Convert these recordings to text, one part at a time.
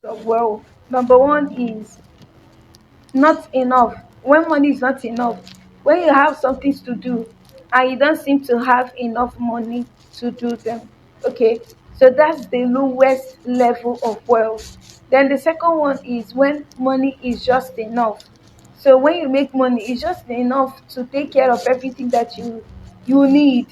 of wealth. Number one is not enough. When money is not enough, when you have something to do and you don't seem to have enough money to do them. Okay, so that's the lowest level of wealth. Then the second one is when money is just enough. So when you make money, it's just enough to take care of everything that you need.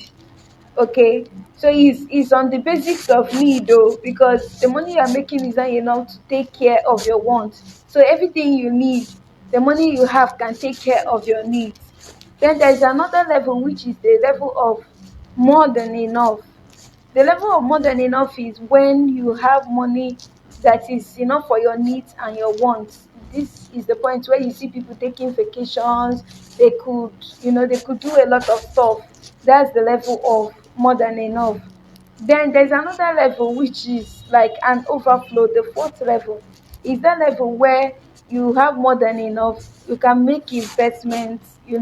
Okay, so it's on the basics of need though, because the money you're making is not enough to take care of your wants. So everything you need, the money you have can take care of your needs. Then there's another level, which is the level of more than enough. The level of more than enough is when you have money that is enough for your needs and your wants. This is the point where you see people taking vacations. They could, they could do a lot of stuff. That's the level of more than enough. Then there's another level, which is like an overflow. The fourth level is that level where you have more than enough. You can make investments. You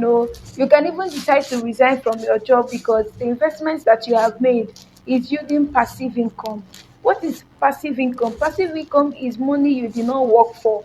can even decide to resign from your job because the investments that you have made is yielding passive income. What is passive income? Passive income is money you did not work for.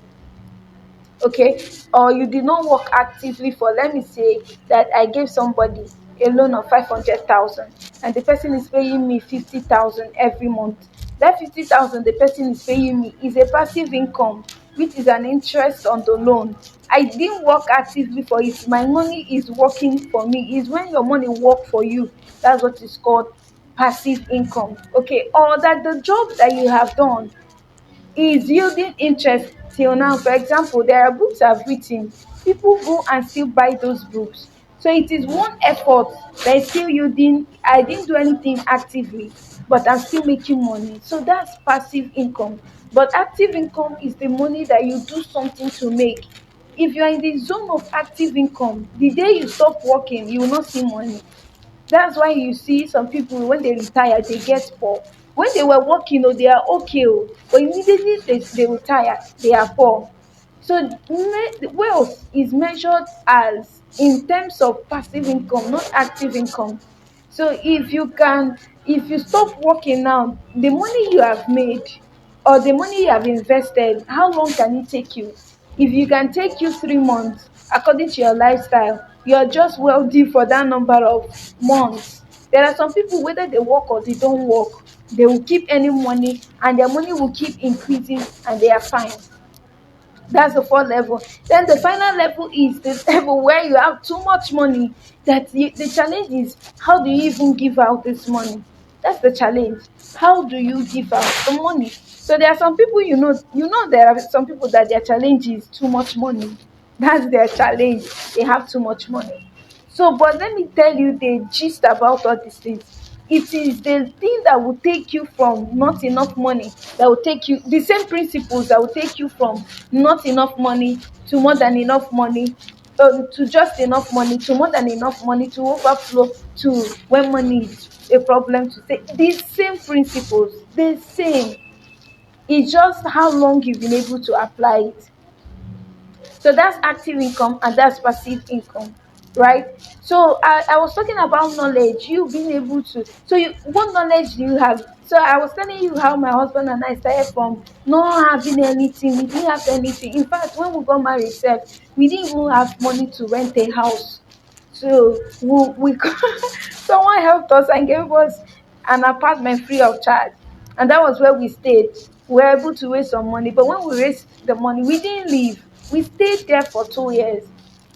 Okay, or you did not work actively for. Let me say that I gave somebody a loan of 500,000 and the person is paying me 50,000 every month. That 50,000 the person is paying me is a passive income, which is an interest on the loan. I didn't work actively for it. My money is working for me. Is when your money work for you. That's what is called passive income. Okay, or that the job that you have done is yielding interest till now. For example, there are books I've written. People go and still buy those books. So it is one effort that is still yielding. I didn't do anything actively, but I'm still making money. So that's passive income. But active income is the money that you do something to make. If you are in the zone of active income, the day you stop working, you will not see money. That's why you see some people when they retire, they get poor. When they were working, they are okay, but immediately they retire, they are poor. So wealth is measured as in terms of passive income, not active income. So if you stop working now, the money you have made or the money you have invested, how long can it take you? If you can take you 3 months, according to your lifestyle, you're just wealthy for that number of months. There are some people, whether they work or they don't work, they will keep earning money and their money will keep increasing and they are fine. That's the fourth level. Then the final level is the level where you have too much money. The challenge is, how do you even give out this money? That's the challenge. How do you give out the money? So there are some people, there are some people that their challenge is too much money. That's their challenge. They have too much money. So, but let me tell you the gist about all these things. It is the thing that will take you from not enough money, that will take you, the same principles that will take you from not enough money to more than enough money, to just enough money, to more than enough money, to overflow, to when money is a problem, to say the same principles, the same. It's just how long you've been able to apply it. So that's active income and that's passive income, right? So I was talking about knowledge, you being able to. So what knowledge do you have? So I was telling you how my husband and I started from not having anything. We didn't have anything. In fact, when we got married, we didn't even have money to rent a house. So we someone helped us and gave us an apartment free of charge, and that was where we stayed. We were able to raise some money, but when we raised the money, we didn't leave. We stayed there for 2 years,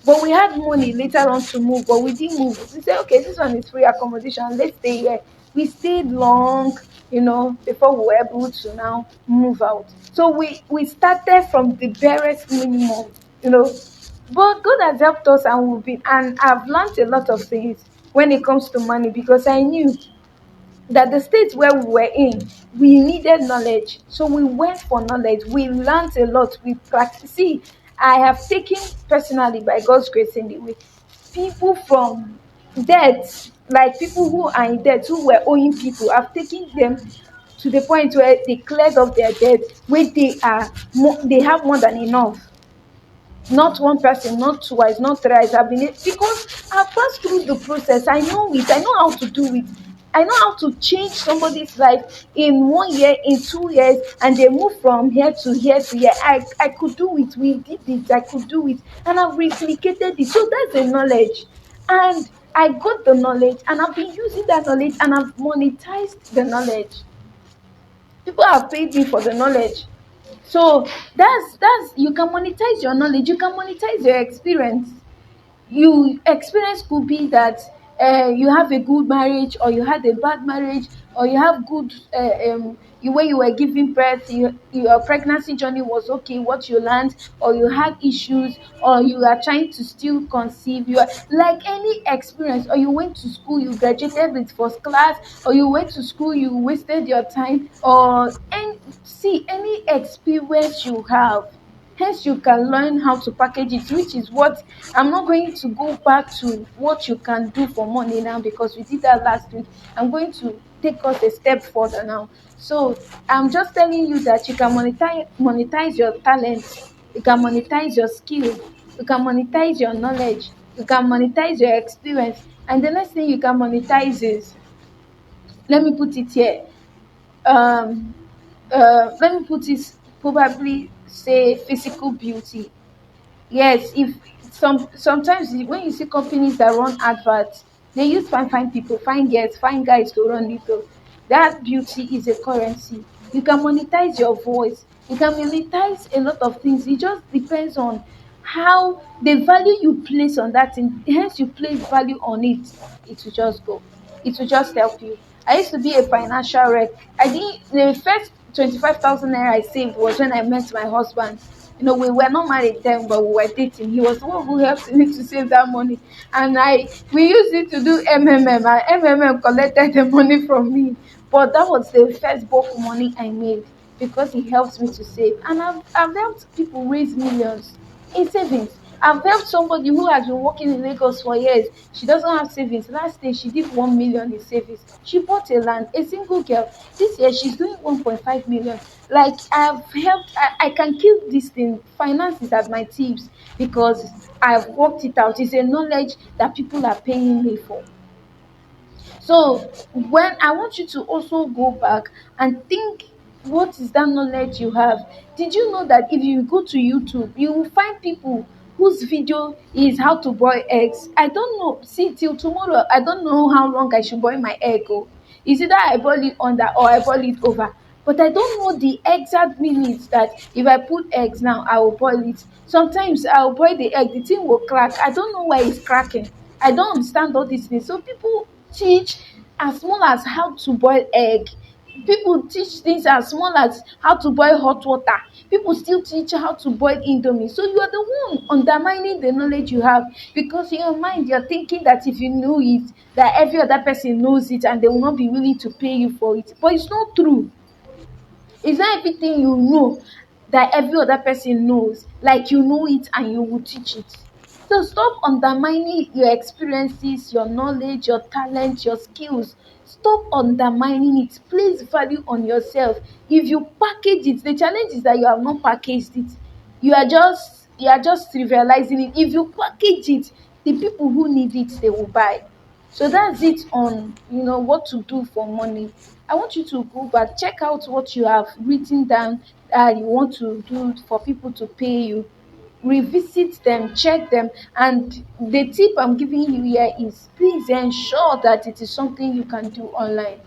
but we had money later on to move, but we didn't move. We said, okay, this one is free accommodation. Let's stay here. We stayed long, before we were able to now move out. So we started from the barest minimum, you know. But God has helped us and I've learned a lot of things when it comes to money, because I knew that the state where we were in, we needed knowledge. So we went for knowledge. We learned a lot. We practiced. See, I have taken personally, by God's grace anyway, people from debt, like people who are in debt, who were owing people. I've taken them to the point where they cleared off their debt, where they have more than enough. Not one person, not twice, not thrice. Because I've passed through the process. I know it. I know how to do it. I know how to change somebody's life in 1 year, in 2 years, and they move from here to here to here. I could do it. We did it. I could do it. And I've replicated it. So that's the knowledge. And I got the knowledge, and I've been using that knowledge, and I've monetized the knowledge. People have paid me for the knowledge. So that's you can monetize your knowledge, you can monetize your experience. You experience could be that you have a good marriage, or you had a bad marriage, or you have good when you were giving birth, your pregnancy journey was okay, what you learned, or you had issues, or you are trying to still conceive, you are like any experience, or you went to school, you graduated with first class, or you went to school, you wasted your time, or any experience you have. Hence, you can learn how to package it, which is what I'm not going to go back to what you can do for money now, because we did that last week. I'm going to take us a step further now. So I'm just telling you that you can monetize your talent, you can monetize your skill, you can monetize your knowledge, you can monetize your experience, and the next thing you can monetize is, let me put it here, um let me put it, probably say physical beauty. Yes, if sometimes when you see companies that run adverts, they use fine people, fine girls, fine guys to run it. Oh. That beauty is a currency. You can monetize your voice. You can monetize a lot of things. It just depends on how the value you place on that thing. Hence, you place value on it. It will just go. It will just help you. I used to be a financial wreck. I didn't. The first 25,000 naira I saved was when I met my husband. We were not married then, but we were dating. He was the one who helped me to save that money, and we used it to do MMM, and MMM collected the money from me. But that was the first bulk money I made, because he helped me to save, and I've helped people raise millions in savings. I've helped somebody who has been working in Lagos for years. She doesn't have savings. Last day she did 1 million in savings. She bought a land, a single girl. This year she's doing 1.5 million. Like, I've helped. I can kill this thing. Finance is at my tips, because I've worked it out. It's a knowledge that people are paying me for. So when I want you to also go back and think, what is that knowledge you have? Did you know that if you go to YouTube, you will find people whose video is how to boil eggs? I don't know. See, till tomorrow, I don't know how long I should boil my egg. Oh. Is either I boil it under or I boil it over. But I don't know the exact minutes that if I put eggs now, I will boil it. Sometimes I will boil the egg, the thing will crack. I don't know why it's cracking. I don't understand all these things. So people teach as small as how to boil egg. People teach things as small as how to boil hot water. People still teach how to boil indomie. So you are the one undermining the knowledge you have, because in your mind you're thinking that if you know it, that every other person knows it and they will not be willing to pay you for it. But it's not true. It's not everything you know that every other person knows. Like, you know it and you will teach it. So stop undermining your experiences, your knowledge, your talent, your skills. Stop undermining it. Place value on yourself. If you package it, the challenge is that you have not packaged it. You are just trivializing it. If you package it, the people who need it, they will buy. So that's it on what to do for money. I want you to go back, check out what you have written down that you want to do for people to pay you. Revisit them, check them, and the tip I'm giving you here is, please ensure that it is something you can do online.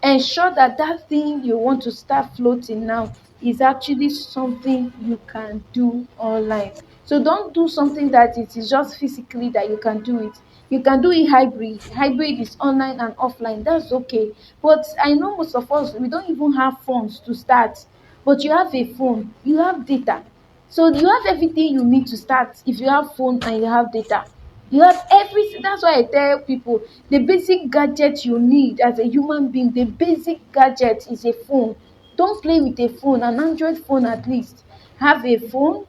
Ensure that that thing you want to start floating now is actually something you can do online. So don't do something that it is just physically that you can do it. You can do it hybrid is online and offline, that's okay. But I know most of us, we don't even have phones to start. But you have a phone, you have data, so you have everything you need to start. If you have phone and you have data, you have everything. That's why I tell people, the basic gadget you need as a human being, the basic gadget is a phone. Don't play with a phone, an Android phone at least. Have a phone,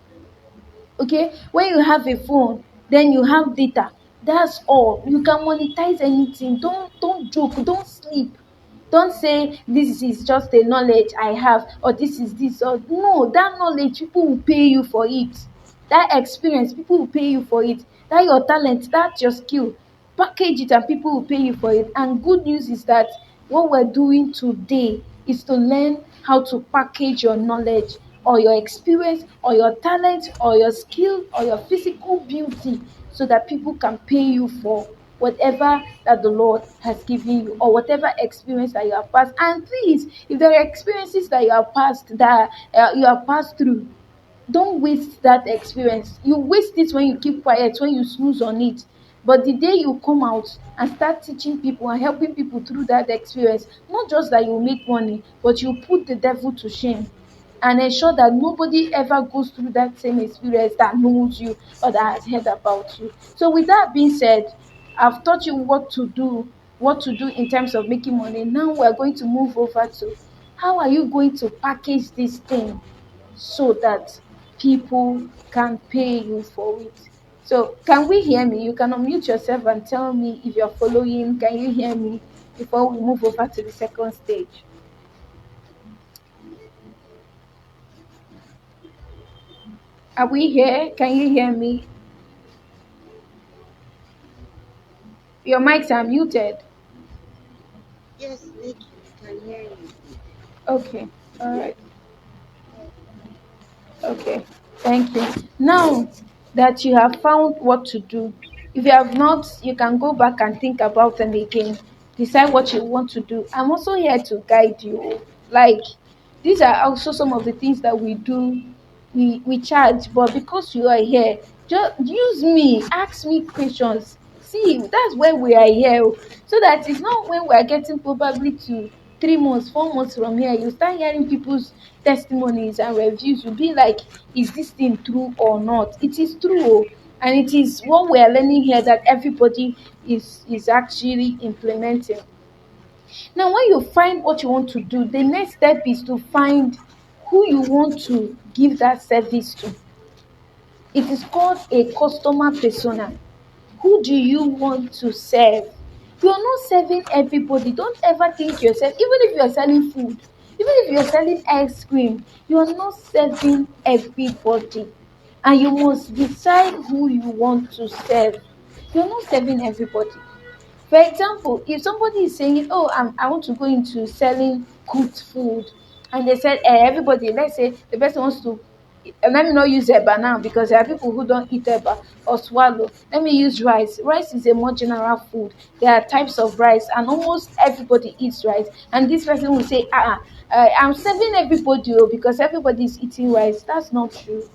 okay? When you have a phone, then you have data. That's all. You can monetize anything. Don't joke, don't sleep. Don't say this is just a knowledge I have, or this is this, or no. That knowledge, people will pay you for it. That experience, people will pay you for it. That your talent, that's your skill. package it and people will pay you for it. And good news is that what we're doing today is to learn how to package your knowledge or your experience or your talent or your skill or your physical beauty so that people can pay you for whatever that the Lord has given you or whatever experience that you have passed. And please, if there are experiences that you have passed through, don't waste that experience. You waste it when you keep quiet, when you snooze on it. But the day you come out and start teaching people and helping people through that experience, not just that you make money, but you put the devil to shame and ensure that nobody ever goes through that same experience that knows you or that has heard about you. So with that being said, I've taught you what to do in terms of making money. Now we're going to move over to how are you going to package this thing so that people can pay you for it. So, can we hear me? You can unmute yourself and tell me if you're following. Can you hear me before we move over to the second stage? Are we here? Can you hear me? Your mics are muted. Yes, Nikki, we can hear you. Okay. All right. Okay, thank you. Now that you have found what to do, if you have not, you can go back and think about them again. Decide what you want to do. I'm also here to guide you. Like, these are also some of the things that we do. We charge, but because you are here, just use me, ask me questions. See, that's why we are here. So that it's not when we are getting probably to 3 months, 4 months from here, you start hearing people's testimonies and reviews. You'll be like, is this thing true or not? It is true. And it is what we are learning here that everybody is actually implementing. Now, when you find what you want to do, the next step is to find who you want to give that service to. It is called a customer persona. Who do you want to serve? You're not serving everybody. Don't ever think yourself, even if you're selling food, even if you're selling ice cream, you're not serving everybody. And you must decide who you want to serve. You're not serving everybody. For example, if somebody is saying, "Oh, I want to go into selling cooked food," and they said, everybody, let's say the person wants to, let me not use eba now because there are people who don't eat eba or swallow. Let me use rice. Rice is a more general food. There are types of rice, and almost everybody eats rice. And this person will say, I'm serving everybody because everybody is eating rice. That's not true.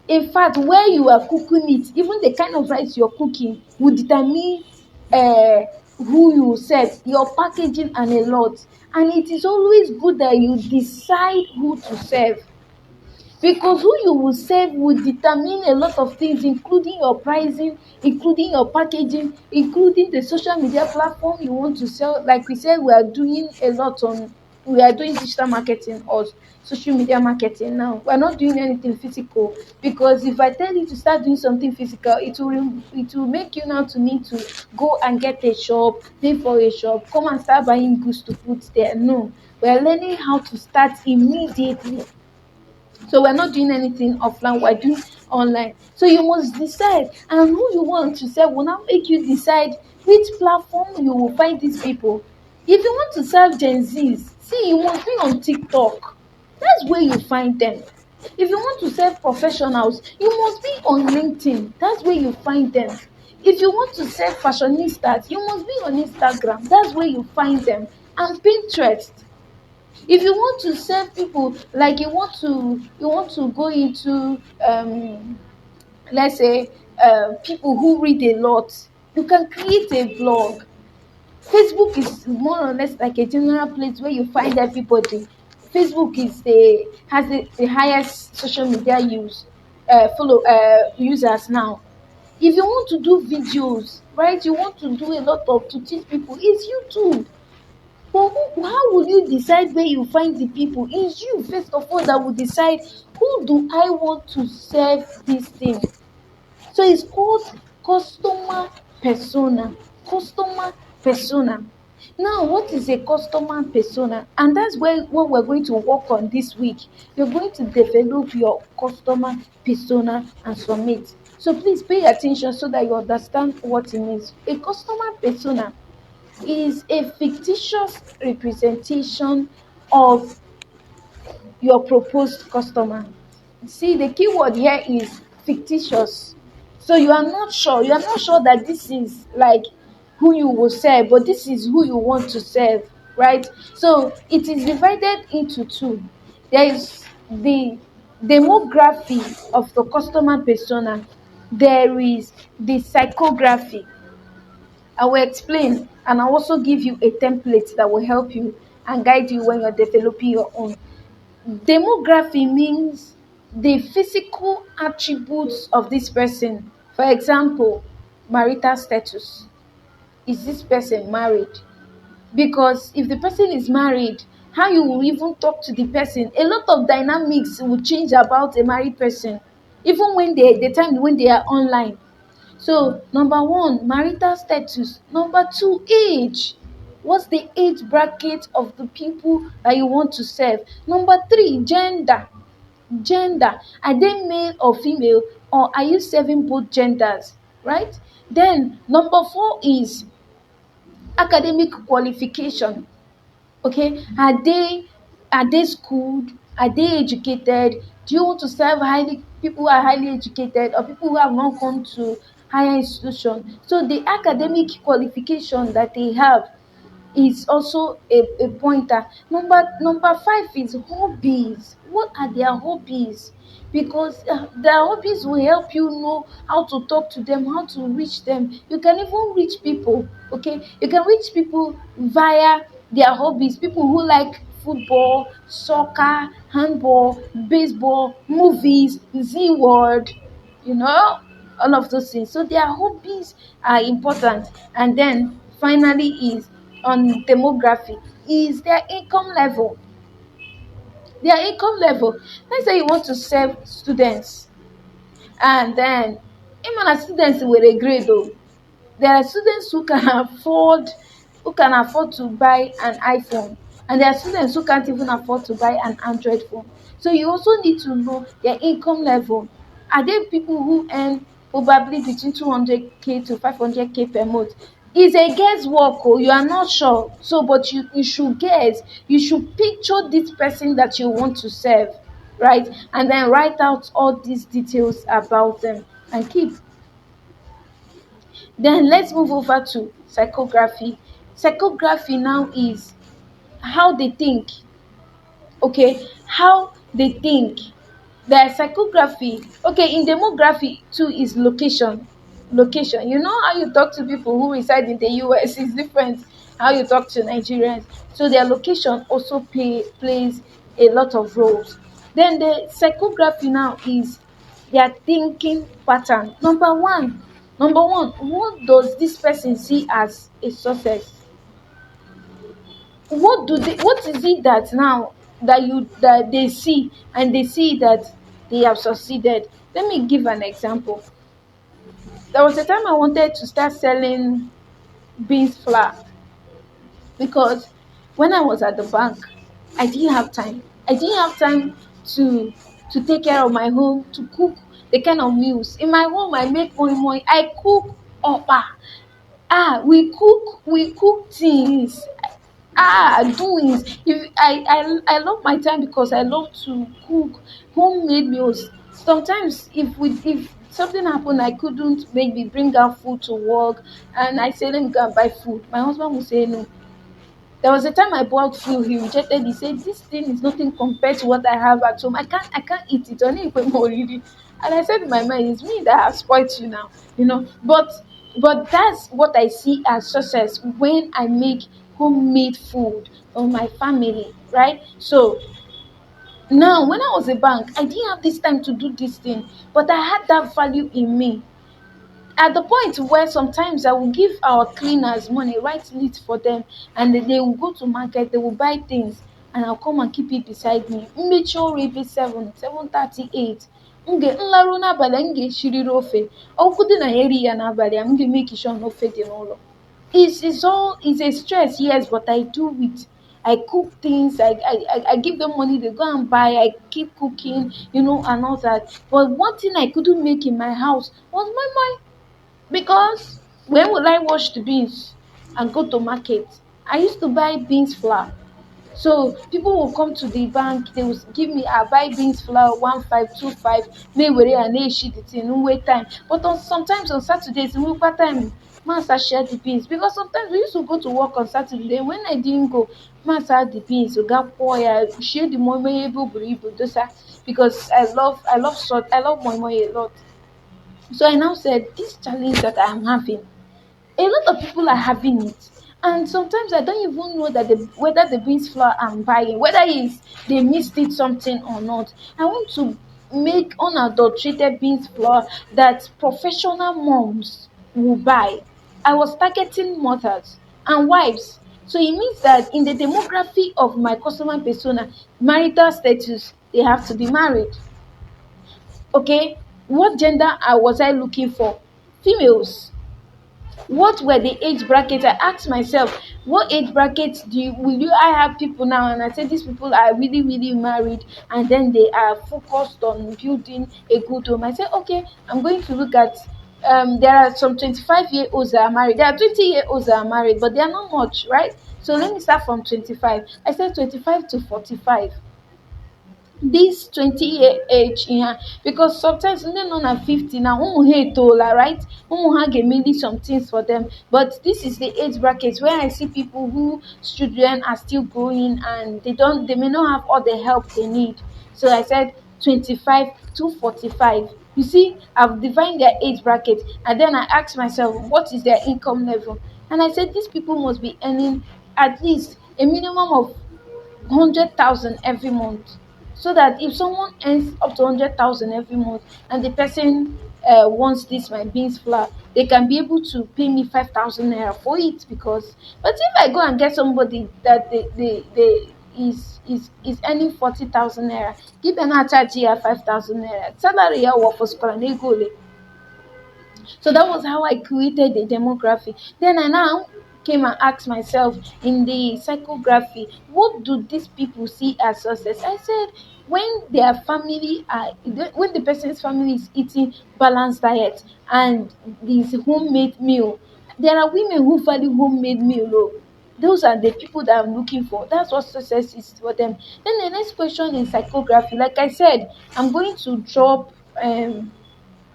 In fact, where you are cooking it, even the kind of rice you're cooking will determine uh, who you serve, your packaging, and a lot. And it is always good that you decide who to serve, because who you will serve will determine a lot of things, including your pricing, including your packaging, including the social media platform you want to sell. Like we said, we are doing digital marketing or social media marketing now. We're not doing anything physical, because if I tell you to start doing something physical, it will make you now to need to go and get a shop, pay for a shop, come and start buying goods to put there. No, we're learning how to start immediately. So we're not doing anything offline, we're doing online. So you must decide, and who you want to serve will now make you decide which platform you will find these people. If you want to serve Gen Zs, see, you must be on TikTok. That's where you find them. If you want to serve professionals, you must be on LinkedIn. That's where you find them. If you want to serve fashionistas, you must be on Instagram. That's where you find them. And Pinterest. If you want to serve people, like you want to go into let's say people who read a lot, you can create a blog. Facebook is more or less like a general place where you find everybody. Facebook has the highest social media follow users now. If you want to do videos, right, you want to do a lot of to teach people, it's YouTube. But how will you decide where you find the people? It's you, first of all, that will decide, who do I want to serve this thing. So it's called customer persona. Customer persona. Now, what is a customer persona? And that's where what we're going to work on this week. You're going to develop your customer persona and submit. So please pay attention so that you understand what it means. A customer persona is a fictitious representation of your proposed customer. See, the keyword here is fictitious. So you are not sure that this is like who you will serve, but this is who you want to serve, right? So it is divided into two. There is the demography of the customer persona. There is the psychography. I will explain, and I'll also give you a template that will help you and guide you when you're developing your own. Demography means the physical attributes of this person. For example, marital status. Is this person married? Because if the person is married, how you will even talk to the person, a lot of dynamics will change about a married person, even when the time when they are online. So number one, marital status. Number two, age. What's the age bracket of the people that you want to serve? Number three, gender. Gender. Are they male or female, or are you serving both genders? Right? Then number four is academic qualification. Okay, are they schooled? Are they educated? Do you want to serve highly people who are highly educated or people who have not gone to higher institution? So the academic qualification that they have is also a pointer. Number five is hobbies. What are their hobbies? Because their hobbies will help you know how to talk to them, how to reach them. You can even reach people. Okay, you can reach people via their hobbies. People who like football, soccer, handball, baseball, movies, Z Word, you know, all of those things. So their hobbies are important. And then finally is on demography is their income level. Their income level. Let's say you want to serve students, and then even as students with a grade though, there are students who can afford to buy an iPhone, and there are students who can't even afford to buy an Android phone. So you also need to know their income level. Are there people who earn probably between 200k to 500k per month? It's a guesswork. Oh, you are not sure. So, but you should guess. You should picture this person that you want to serve, right? And then write out all these details about them and keep. Then let's move over to psychography. Psychography now is how they think. Okay, how they think. Their psychography. Okay, in demography too is location. Location. You know how you talk to people who reside in the US is different how you talk to Nigerians. So their location also plays a lot of roles. Then the psychography now is their thinking pattern. Number one, what does this person see as a success? What is it that now that they see, and they see that they have succeeded? Let me give an example. There was a time I wanted to start selling beans flour, because when I was at the bank, I didn't have time to take care of my home, to cook the kind of meals. In my home I make moi. I cook opa. We cook things. Doings. If I love my time because I love to cook homemade meals. Sometimes if something happen, I couldn't maybe bring out food to work, and I say let me go and buy food, my husband will say no. There was a time I bought food, he rejected. He said, "This thing is nothing compared to what I have at home. I can't eat it. Only if I'm already." And I said in my mind, "It's me that have spoiled you now, you know." But that's what I see as success when I make homemade food for my family, right? So now, when I was a bank, I didn't have this time to do this thing, but I had that value in me, at the point where sometimes I will give our cleaners money, write list for them, and they will go to market, they will buy things, and I'll come and keep it beside me. Mmechi ọrụ ebe 7:38. Nlarụ n'abalị, m ga-eshiriri ofe. Ọkụ dị na ya eri ya n'abalị, m ga-emeki sure na ofe dị n'ụlọ. it's a stress, yes, but I do it. I cook things, I give them money, they go and buy, I keep cooking, and all that. But one thing I couldn't make in my house was my, because when will I wash the beans and go to market? I used to buy beans flour. So people will come to the bank, they will give me, I buy beans flour 1525, may were and shit it in wait time. But sometimes on Saturdays, in Uber time, master share the beans, because sometimes we used to go to work on Saturday. When I didn't go, master had the beans, so got pour share the more able because I love salt, I love moi a lot. So I now said, this challenge that I am having, a lot of people are having it, and sometimes I don't even know that whether the beans flour I'm buying, whether it's they missed it something or not. I want to make unadulterated beans flour that professional moms will buy. I was targeting mothers and wives, so it means that in the demography of my customer persona, marital status, they have to be married. Okay, what gender was I looking for? Females. What were the age brackets? I asked myself, what age brackets will you I have people now, and I said these people are really really married, and then they are focused on building a good home. I said, okay, I'm going to look at, there are some 25-year-olds that are married, there are 20-year-olds that are married, but they are not much, right? So let me start from 25. I said 25 to 45, this 20-year age, yeah, because sometimes ndị nọ na 50 na ụmụ ha etola, right? Ụmụ ha ga-emeli some things for them, but this is the age bracket where I see people whose children are still growing and they may not have all the help they need. So I said 25 to 45. You see, I've defined their age bracket, and then I asked myself, what is their income level? And I said these people must be earning at least a minimum of 100,000 every month, so that if someone earns up to 100,000 every month and the person wants this my beans flour, they can be able to pay me 5,000 naira for it. Because but if I go and get somebody that they is earning 40,000 naira, give them a charge here 5,000 naira salary ya work for school and they go. So that was how I created the demography. Then I now came and asked myself in the psychography, what do these people see as success? I said, when their family are, when the person's family is eating balanced diet and this homemade meal, there are women who value homemade meal. Oh, those are the people that I'm looking for. That's what success is for them. Then the next question in psychography, like I said, I'm going to drop a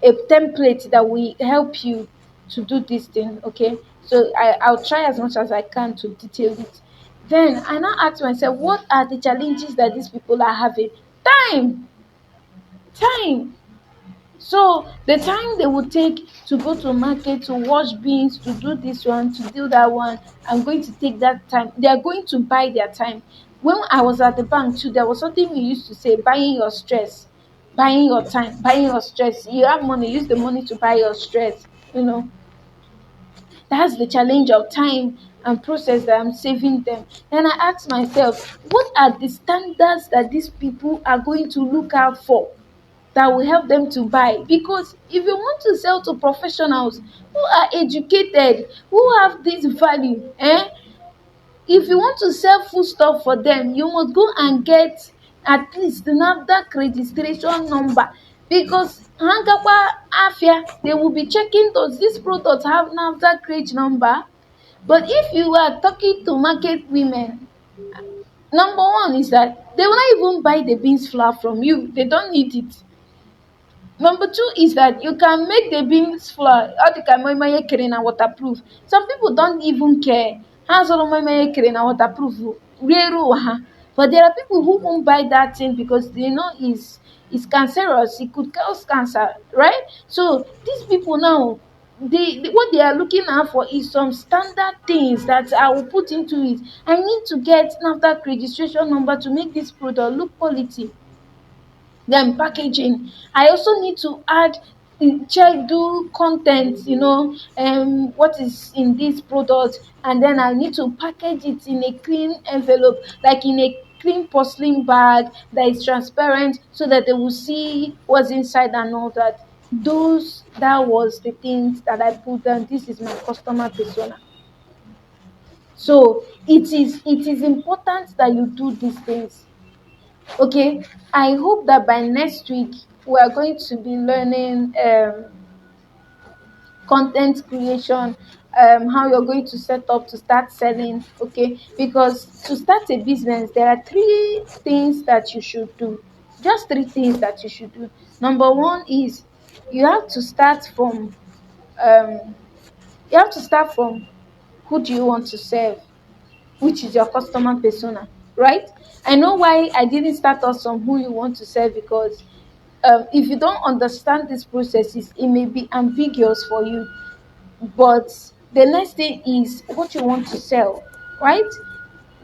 template that will help you to do this thing. Okay, so I'll try as much as I can to detail it. Then I now ask myself, what are the challenges that these people are having? Time. Time. So the time they would take to go to market, to wash beans, to do this one, to do that one, I'm going to take that time. They are going to buy their time. When I was at the bank too, there was something we used to say, buying your stress, buying your time, buying your stress. You have money, use the money to buy your stress. That's the challenge of time and process that I'm saving them. Then I ask myself, what are the standards that these people are going to look out for that will help them to buy? Because if you want to sell to professionals who are educated, who have this value, if you want to sell food stuff for them, you must go and get at least the NAFDAC registration number. Because hangakwa afia, they will be checking, does this product have NAFDAC reg number? But if you are talking to market women, number one is that they will not even buy the beans flour from you. They don't need it. Number two is that you can make the beans flour. All the time my carrying and waterproof. Some people don't even care. Hands on my carrying and waterproof. But there are people who won't buy that thing because they know it's cancerous. It could cause cancer, right? So these people now, what they are looking out for is some standard things that I will put into it. I need to get NAFDAC registration number to make this product look quality. Then packaging, I also need to add, check, do content, what is in this product, and then I need to package it in a clean envelope, like in a clean porcelain bag that is transparent, so that they will see what's inside and all that. That was the things that I put down. This is my customer persona. So it is important that you do these things. Okay, I hope that by next week we are going to be learning content creation, how you're going to set up to start selling. Okay, because to start a business there are three things that you should do. Just three things that you should do. Number one is you have to start from um you have to start from who do you want to serve, which is your customer persona, right? I know why I didn't start us on who you want to serve, because if you don't understand these processes, it may be ambiguous for you. But the next thing is what you want to sell, right?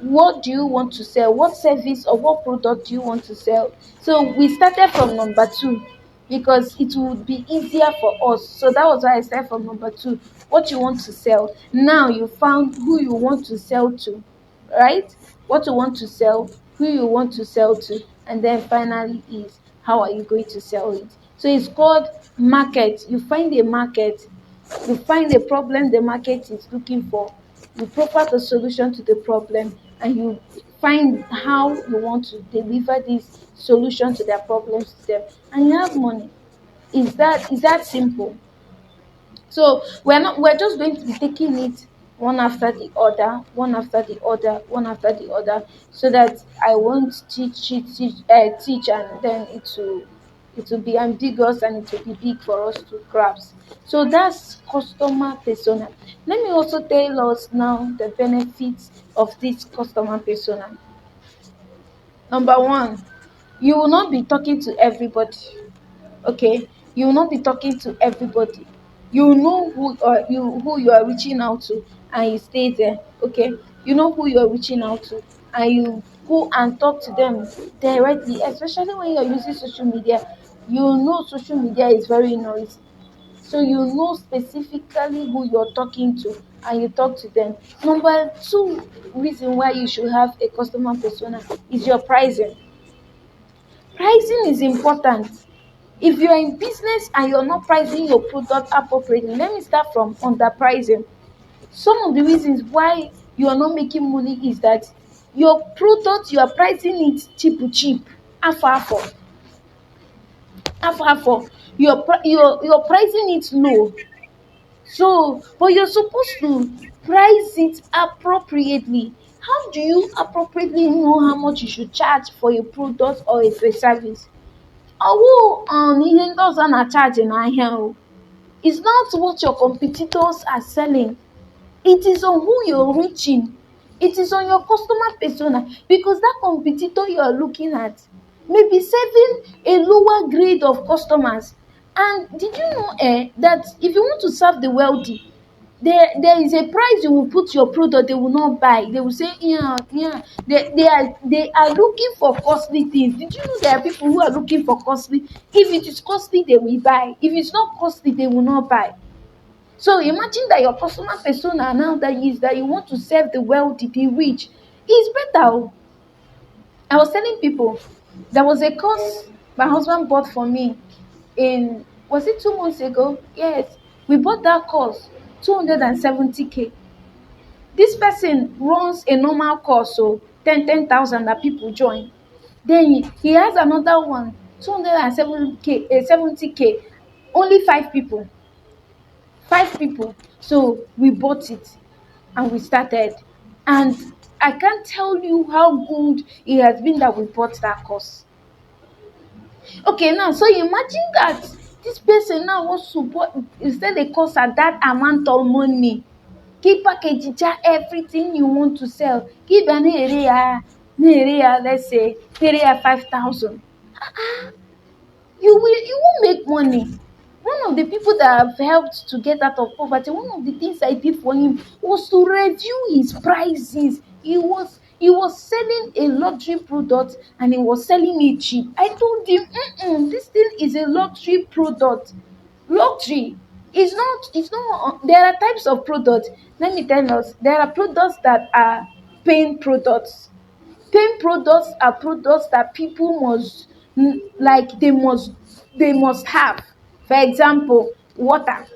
What do you want to sell? What service or what product do you want to sell? So we started from number two because it would be easier for us. So that was why I started from number two. What you want to sell. Now you found who you want to sell to, right? What you want to sell, who you want to sell to, and then finally is how are you going to sell it. So it's called market. You find a market, you find a problem the market is looking for, you propose the solution to the problem, and you find how you want to deliver this solution to their problems to them, and you have money. Is that simple? So we're just going to be taking it one after the other, one after the other, one after the other, so that I won't teach, and then it will be ambiguous and it will be big for us to grasp. So that's customer persona. Let me also tell us now the benefits of this customer persona. Number one, you will not be talking to everybody. Okay, you will not be talking to everybody. You know who you are reaching out to, and you stay there. Okay, you know who you are reaching out to, and you go and talk to them directly, especially when you're using social media. You know social media is very noisy, so you know specifically who you're talking to, and you talk to them. Number two reason why you should have a customer persona is your pricing. Pricing is important. If you're in business and you're not pricing your product appropriately, let me start from underpricing. Some of the reasons why you are not making money is that your product, you are pricing it cheap, half half off, half half off. You're pricing it low. So, but you're supposed to price it appropriately. How do you appropriately know how much you should charge for a product or a service? Ọwụ ihe ndị ọzọ na-achaji n'ahịa o. It's not what your competitors are selling. It is on who you're reaching. It is on your customer persona, because that competitor you are looking at may be serving a lower grade of customers. And did you know that if you want to serve the wealthy, there is a price you will put your product, they will not buy. They will say, yeah. They are looking for costly things. Did you know there are people who are looking for costly? If it is costly, they will buy. If it's not costly, they will not buy. So imagine that your customer persona now that you want to serve the wealthy, the rich, is better. I was telling people there was a course my husband bought for me in, was it 2 months ago? Yes, we bought that course 270K. This person runs a normal course, so 10,000 that people join. Then he has another one 270K, 70K, only five people. So we bought it and we started, and I can't tell you how good it has been that we bought that course. Okay, now so imagine that this person now wants to buy, instead a course at that amount of money, kí package everything you want to sell, kí ibẹ̀ na-ere ya let's say na-ere ya 5,000. You won't make money. One of the people that have helped to get out of poverty, one of the things I did for him was to review his prices. He was selling a luxury product and he was selling it cheap. I told him, this thing is a luxury product. Luxury is not, it's not, there are types of products. Let me tell us, there are products that are pain products. Pain products are products that people must, like they must have. For example, water.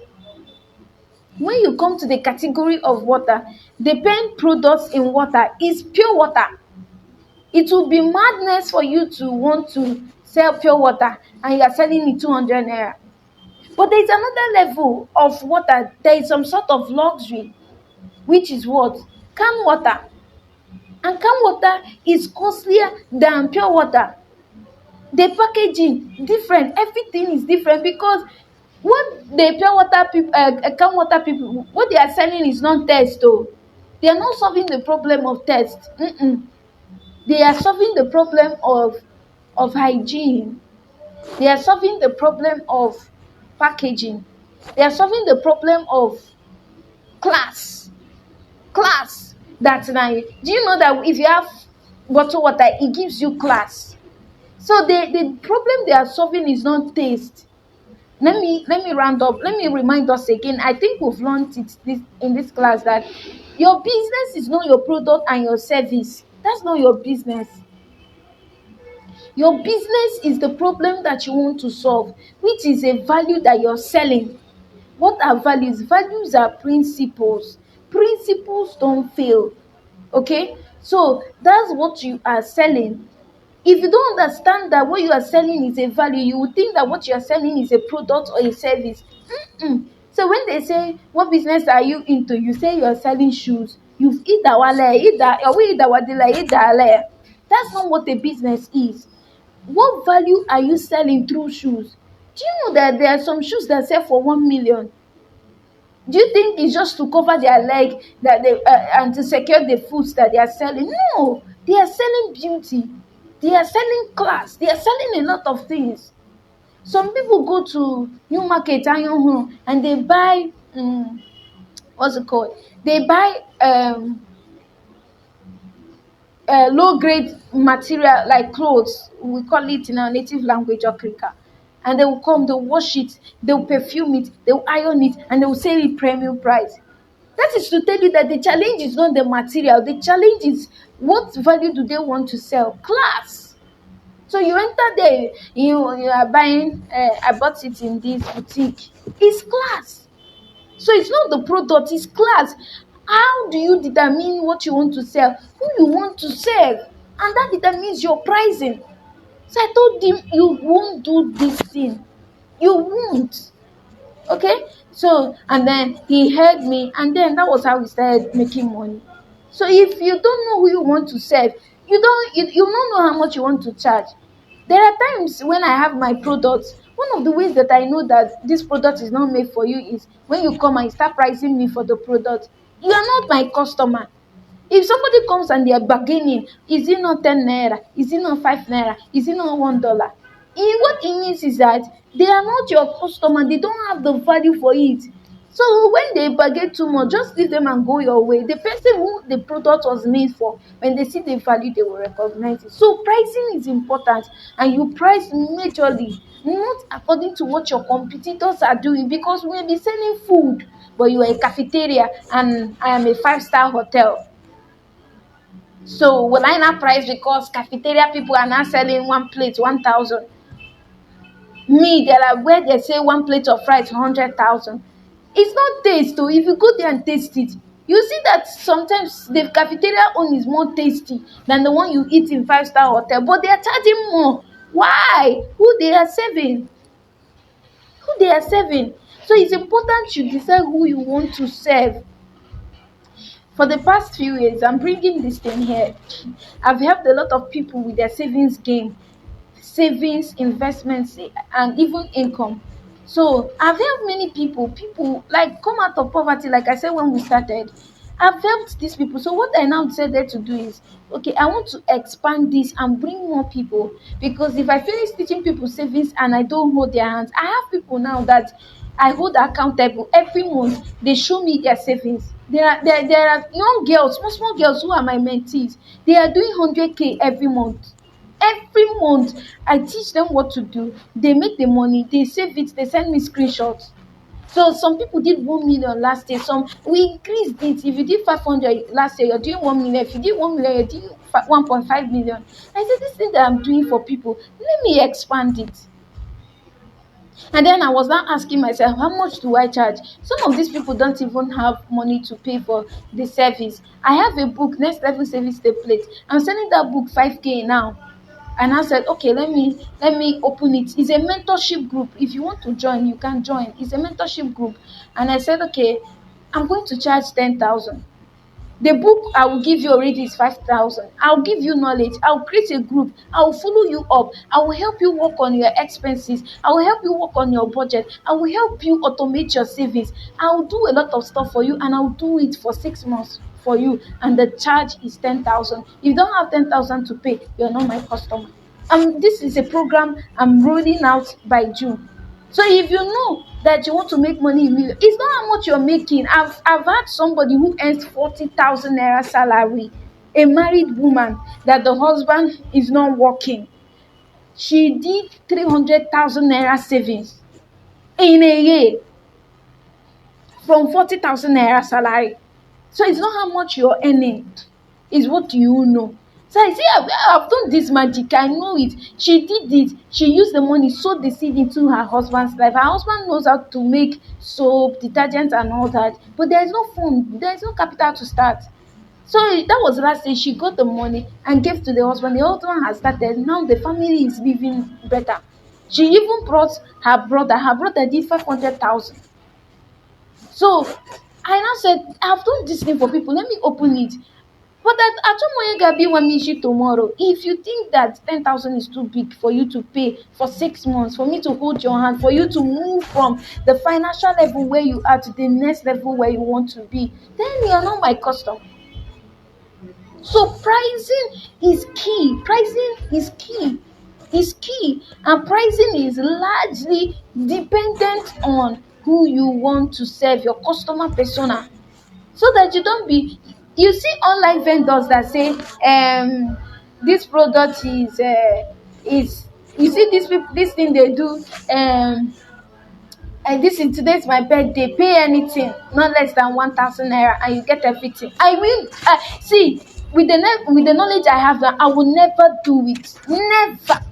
When you come to the category of water, the main products in water is pure water. It will be madness for you to want to sell pure water and you are selling it 200 naira. But there is another level of water. There is some sort of luxury, which is what? Canned water. And canned water is costlier than pure water. The packaging different, everything is different, because what the pure water people, canned water people, what they are selling is not taste though. They are not solving the problem of taste. They are solving the problem of hygiene. They are solving the problem of packaging. They are solving the problem of class. Class. That's nice. Do you know that if you have bottled water, it gives you class? So the problem they are solving is not taste. Let me round up. Let me remind us again. I think we've learned it in this class that your business is not your product and your service. That's not your business. Your business is the problem that you want to solve, which is a value that you're selling. What are values? Values are principles. Principles don't fail. Okay? So that's what you are selling. If you don't understand that what you are selling is a value, you would think that what you are selling is a product or a service. So when they say, what business are you into? You say you are selling shoes. You've eat that wale, eat that, eat that wadila, eat that ale. That's not what a business is. What value are you selling through shoes? Do you know that there are some shoes that sell for 1 million? Do you think it's just to cover their leg that they and to secure the foods that they are selling? No, they are selling beauty. They are selling class. They are selling a lot of things. Some people go to new market and they buy what's it called? They buy low grade material like clothes. We call it in our native language okrika. And they will come, they'll wash it, they'll perfume it, they'll iron it, and they will sell it premium price. That is to tell you that the challenge is not the material. The challenge is what value do they want to sell? Class. So you enter there, you are buying. I bought it in this boutique. It's class. So it's not the product, it's class. How do you determine what you want to sell? Who you want to serve? And that determines your pricing. So I told him, you won't do this thing. You won't. Okay? So, and then he heard me, and then that was how we started making money. So if you don't know who you want to serve, you don't know how much you want to charge. There are times when I have my products. One of the ways that I know that this product is not made for you is when you come and start pricing me for the product. You are not my customer. If somebody comes and they are bargaining, is it not 10 naira? Is it not 5 naira? Is it not $1? What it means is that they are not your customer. They don't have the value for it. So when they bargain too much, just leave them and go your way. The person who the product was made for, when they see the value, they will recognize it. So pricing is important, and you price majorly, not according to what your competitors are doing, because we may be selling food, but you are a cafeteria and I am a 5-star hotel. So will I not price because cafeteria people are now selling one plate 1,000? Me, there are where they say one plate of rice 100,000. It's not taste though. If you go there and taste it, you see that sometimes the cafeteria own is more tasty than the one you eat in 5-star hotel, but they are charging more. Why? Who they are serving? Who they are serving? So it's important you decide who you want to serve. For the past few years, I'm bringing this thing here. I've helped a lot of people with their savings game, savings, investments, and even income. So I've helped many people like come out of poverty, like I said when we started. I've helped these people. So what I now decided to do is, okay, I want to expand this and bring more people, because if I finish teaching people savings and I don't hold their hands, I have people now that I hold accountable every month. They show me their savings. There are young girls, small girls who are my mentees. They are doing 100K every month. Every month, I teach them what to do. They make the money, they save it, they send me screenshots. So some people did 1 million last year. Some we increased it. If you did 500 last year, you're doing 1 million. If you did 1 million, you're doing 1.5 million. I said, this thing that I'm doing for people, let me expand it. And then I was now asking myself, how much do I charge? Some of these people don't even have money to pay for the service. I have a book, Next Level Service Template. I'm selling that book 5K now. And I said, okay, let me open it. It's a mentorship group. If you want to join, you can join. It's a mentorship group. And I said, okay, I'm going to charge 10,000. The book I will give you already is 5,000. I'll give you knowledge. I'll create a group. I'll follow you up. I will help you work on your expenses. I will help you work on your budget. I will help you automate your savings. I'll do a lot of stuff for you, and I'll do it for 6 months for you. And the charge is 10,000. If you don't have 10,000 to pay, you're not my customer. This is a program I'm rolling out by June. So if you know that you want to make money immediately, it's not how much you're making. I've had somebody who earns 40,000 naira salary, a married woman that the husband is not working. She did 300,000 naira savings in a year from 40,000 naira salary. So it's not how much you're earning, it's what you know. So I see, I've done this magic. I know it. She did it. She used the money, sowed the seed into her husband's life. Her husband knows how to make soap, detergent, and all that. But there is no fund. There is no capital to start. So that was last year. She got the money and gave to the husband. The husband has started. Now the family is living better. She even brought her brother. Her brother did 500,000. So I now said, I've done this thing for people. Let me open it. But at Atomoye Gabi Wamishi tomorrow, if you think that 10,000 is too big for you to pay for 6 months, for me to hold your hand, for you to move from the financial level where you are to the next level where you want to be, then you're not my customer. So pricing is key. Pricing is key. Is key. And pricing is largely dependent on who you want to serve, your customer persona. So that you don't be, you see online vendors that say this product is you see this thing they do, and this is today's my birthday, pay anything not less than 1,000 naira and you get everything. I mean, see, with the knowledge I have now, I will never do it, never,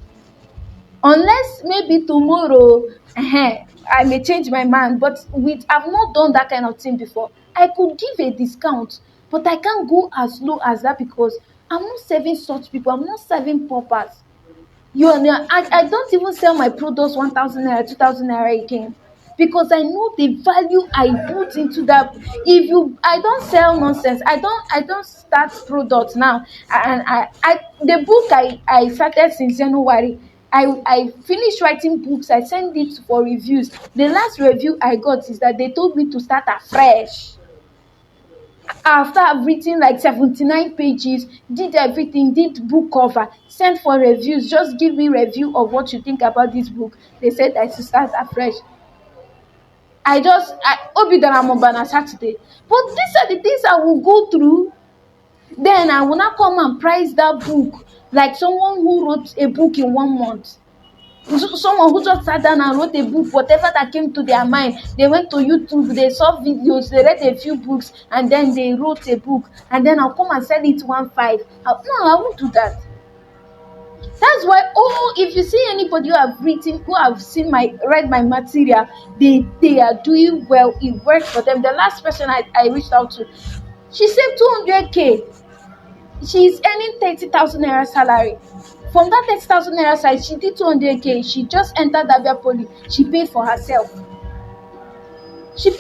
unless maybe tomorrow I may change my mind. But I've not done that kind of thing before. I could give a discount, but I can't go as low as that because I'm not serving such people. I'm not serving paupers. I don't even sell my products 1,000 naira, 2,000 naira again, because I know the value I put into that. I don't sell nonsense. I don't start products now. And the book I started since January. I finished writing books. I sent it for reviews. The last review I got is that they told me to start afresh. After I've written like 79 pages, did everything, did book cover, sent for reviews, just give me review of what you think about this book. They said I should start afresh. I Obi that I'm on Saturday. But these are the things I will go through. Then I will not come and price that book like someone who wrote a book in 1 month. Someone who just sat down and wrote a book, whatever that came to their mind. They went to YouTube, they saw videos, they read a few books, and then they wrote a book. And then I'll come and sell it 1.5. No, I won't do that. That's why, if you see anybody who have read my material, they are doing well. It works for them. The last person I reached out to, she saved 200k. She's earning 30,000 naira salary. From that 30,000 naira salary, she did 200k. She just entered Abia Poly. She paid for herself. So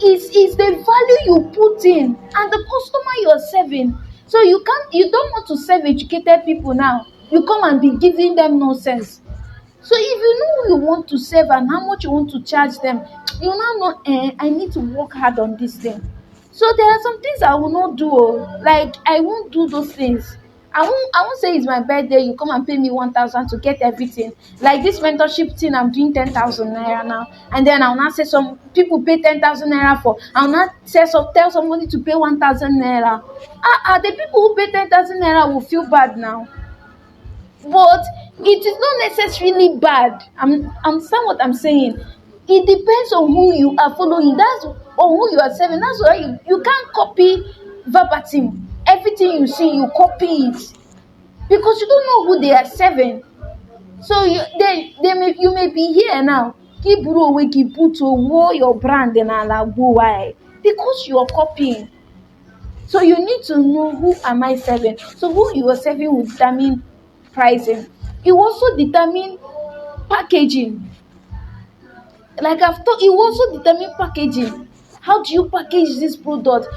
it's the value you put in and the customer you're serving. So you don't want to serve educated people now. You come and be giving them nonsense. So if you know who you want to serve and how much you want to charge them, you now know, I need to work hard on this thing. So there are some things I will not do. Like, I won't do those things. I won't say it's my birthday, you come and pay me 1,000 to get everything. Like this mentorship thing, I'm doing 10,000 naira now. And then I'll not say some people pay 10,000 naira for. I'll not tell somebody to pay 1,000 naira. The people who pay 10,000 naira will feel bad now. But it is not necessarily bad. Understand what I'm saying? It depends on who you are following. That's on who you are serving. That's why you can't copy verbatim. Everything you see, you copy it. Because you don't know who they are serving. So you may be here now. Kiburu we kibuto wo your brand in alago. Why? Because you are copying. So you need to know who am I serving. So who you are serving will determine pricing. It will also determine packaging. Like I've thought, it will also determine packaging. How do you package this product?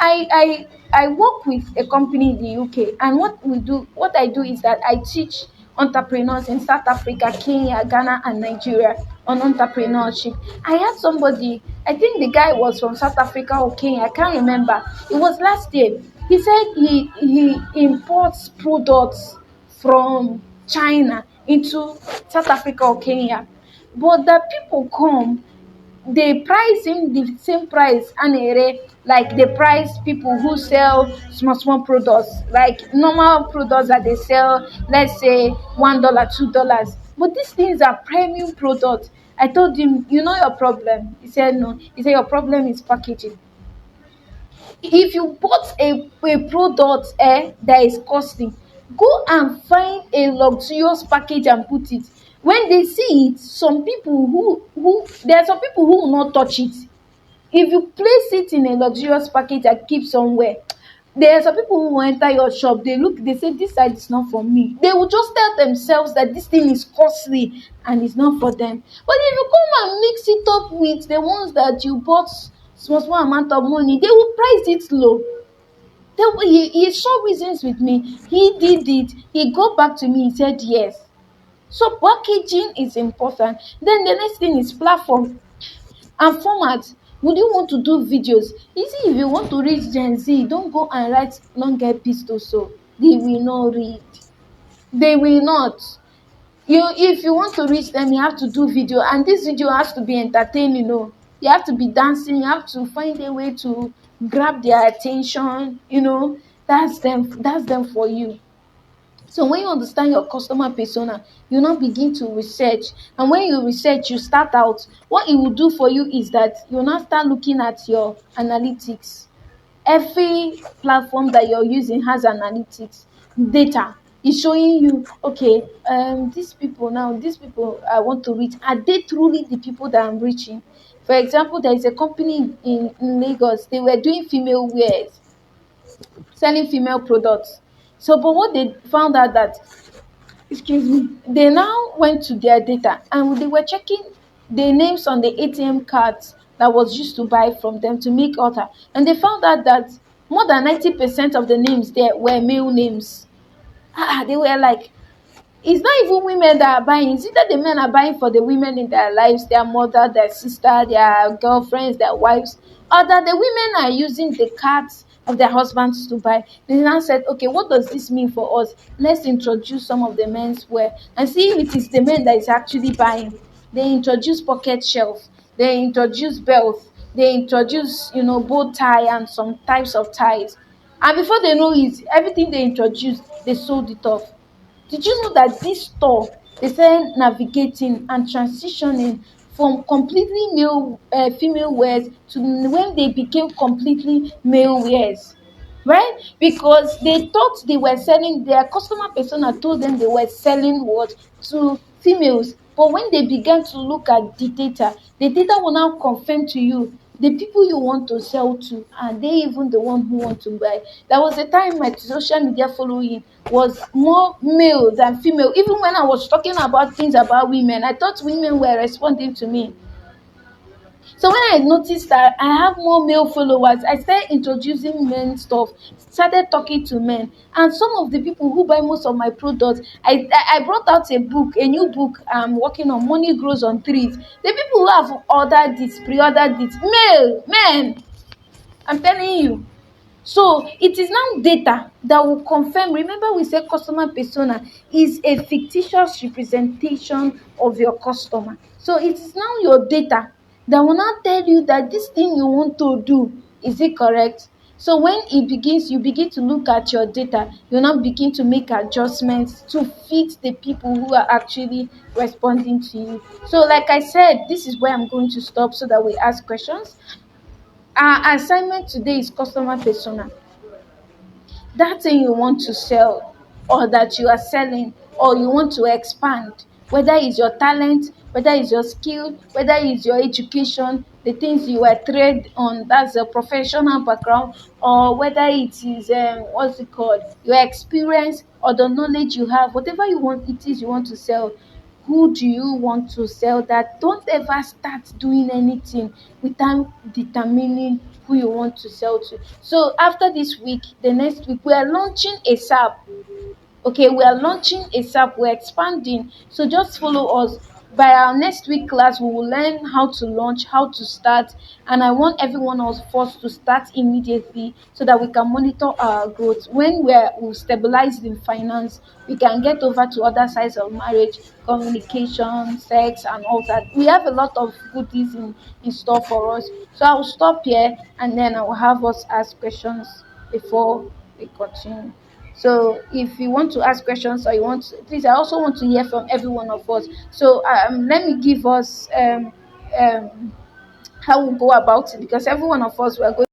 I work with a company in the UK, and what I do is that I teach entrepreneurs in South Africa, Kenya, Ghana, and Nigeria on entrepreneurship. I had somebody, I think the guy was from South Africa or Kenya, I can't remember. It was last year. He said he imports products from China into South Africa or Kenya. But the people come, they price him the same price anere like they price people who sell small products, like normal products that they sell, let's say $1, $2. But these things are premium products. I told him, you know your problem. He said no. He said your problem is packaging. If you bought a product that is costly, go and find a luxurious package and put it. When they see it, some people who there are some people who will not touch it. If you place it in a luxurious package and keep somewhere, there are some people who will enter your shop, they look, they say this side is not for me. They will just tell themselves that this thing is costly and it's not for them. But if you come and mix it up with the ones that you bought small amount of money, they will price it low. He saw reasons with me. He did it. He got back to me. He said yes. So packaging is important. Then the next thing is platform and format. Would you want to do videos? Easy. If you want to reach Gen Z, don't go and write long epistles. So they will not read. They will not. If you want to reach them, you have to do video, and this video has to be entertaining. You have to be dancing. You have to find a way to grab their attention. That's them for you. So when you understand your customer persona, you now begin to research. And when you research, you start out. What it will do for you is that you now start looking at your analytics. Every platform that you're using has analytics data. Is showing you, okay, these people I want to reach, are they truly the people that I'm reaching? For example, there is a company in Lagos. They were doing female wears, selling female products. So but what they found out that, excuse me, they now went to their data and they were checking the names on the ATM cards that was used to buy from them to make order, and they found out that more than 90% of the names there were male names. They were like, it's not even women that are buying. It's either the men are buying for the women in their lives, their mother, their sister, their girlfriends, their wives, or that the women are using the cards of their husbands to buy. They now said, okay, what does this mean for us? Let's introduce some of the men's wear and see if it is the men that is actually buying. They introduce pocket shelf, they introduce belts, they introduce, bow tie and some types of ties. And before they know it, everything they introduced, they sold it off. Did you know that this store, they started navigating and transitioning from completely female wears to when they became completely male wears, right? Because they thought they were selling, their customer persona told them they were selling what to females. But when they began to look at the data will now confirm to you the people you want to sell to, are they even the one who want to buy? There was a time my social media following was more male than female. Even when I was talking about things about women, I thought women were responding to me. So when I noticed that I have more male followers, I started introducing men stuff, started talking to men. And some of the people who buy most of my products, I brought out a new book I'm working on, Money Grows on Trees. The people who have ordered this, pre-ordered this, male, men, I'm telling you. So it is now data that will confirm. Remember, we said customer persona is a fictitious representation of your customer. So it is now your data that will now tell you that this thing you want to do, is it correct? So when you begin to look at your data, you now begin to make adjustments to fit the people who are actually responding to you. So like I said, this is where I'm going to stop so that we ask questions. Our assignment today is customer persona. That thing you want to sell, or that you are selling, or you want to expand, whether it's your talent, whether it's your skill, whether it's your education, the things you were trained on, that's a professional background, or whether it is what's it called, your experience or the knowledge you have, whatever you want it is you want to sell. Who do you want to sell that? Don't ever start doing anything without determining who you want to sell to. So after this week, the next week, we are launching a SAP. Okay, we are launching ASAP, we're expanding. So just follow us. By our next week class, we will learn how to launch, how to start, and I want every one of us to start immediately so that we can monitor our growth. When we've stabilized in finance, we can get over to other sides of marriage, communication, sex, and all that. We have a lot of goodies in store for us. So I will stop here and then I will have us ask questions before we continue. So if you want to ask questions or you want to, please, I also want to hear from every one of us. So let me give us how we go about it, because every one of us we are going